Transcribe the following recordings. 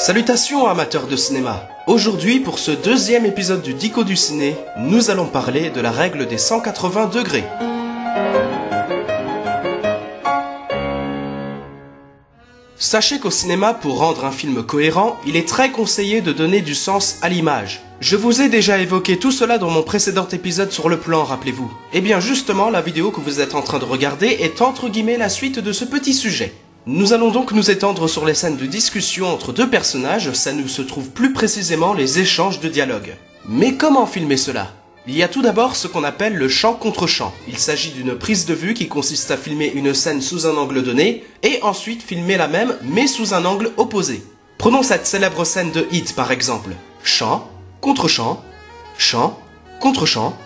Salutations amateurs de cinéma. Aujourd'hui, pour ce deuxième épisode du Dico du Ciné, nous allons parler de la règle des 180 degrés. Sachez qu'au cinéma, pour rendre un film cohérent, il est très conseillé de donner du sens à l'image. Je vous ai déjà évoqué tout cela dans mon précédent épisode sur le plan, rappelez-vous. Et bien justement, la vidéo que vous êtes en train de regarder est entre guillemets la suite de ce petit sujet. Nous allons donc nous étendre sur les scènes de discussion entre deux personnages, scènes où se trouvent plus précisément les échanges de dialogue. Mais comment filmer cela ? Il y a tout d'abord ce qu'on appelle le champ contre champ. Il s'agit d'une prise de vue qui consiste à filmer une scène sous un angle donné, et ensuite filmer la même, mais sous un angle opposé. Prenons cette célèbre scène de Hit par exemple. Champ, contre-champ, champ, contre-champ,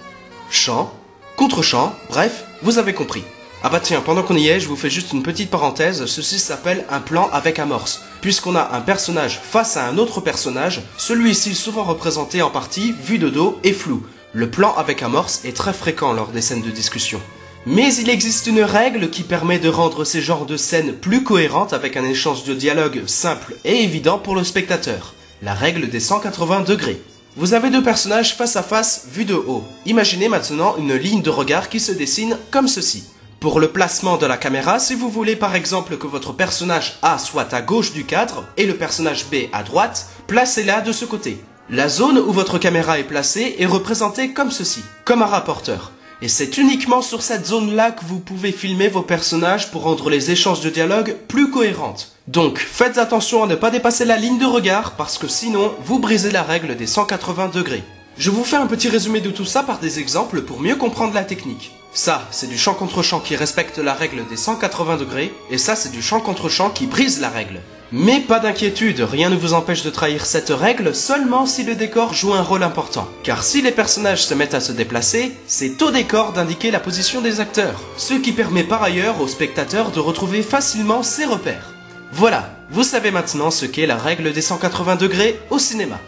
champ, contre-champ, bref, vous avez compris. Ah bah tiens, pendant qu'on y est, je vous fais juste une petite parenthèse, ceci s'appelle un plan avec amorce. Puisqu'on a un personnage face à un autre personnage, celui-ci souvent représenté en partie, vu de dos, et flou. Le plan avec amorce est très fréquent lors des scènes de discussion. Mais il existe une règle qui permet de rendre ces genres de scènes plus cohérentes avec un échange de dialogue simple et évident pour le spectateur. La règle des 180 degrés. Vous avez deux personnages face à face, vus de haut. Imaginez maintenant une ligne de regard qui se dessine comme ceci. Pour le placement de la caméra, si vous voulez par exemple que votre personnage A soit à gauche du cadre et le personnage B à droite, placez-la de ce côté. La zone où votre caméra est placée est représentée comme ceci, comme un rapporteur. Et c'est uniquement sur cette zone-là que vous pouvez filmer vos personnages pour rendre les échanges de dialogue plus cohérentes. Donc, faites attention à ne pas dépasser la ligne de regard parce que sinon, vous brisez la règle des 180 degrés. Je vous fais un petit résumé de tout ça par des exemples pour mieux comprendre la technique. Ça, c'est du champ contre champ qui respecte la règle des 180 degrés, et ça, c'est du champ contre champ qui brise la règle. Mais pas d'inquiétude, rien ne vous empêche de trahir cette règle seulement si le décor joue un rôle important. Car si les personnages se mettent à se déplacer, c'est au décor d'indiquer la position des acteurs, ce qui permet par ailleurs aux spectateurs de retrouver facilement ses repères. Voilà, vous savez maintenant ce qu'est la règle des 180 degrés au cinéma.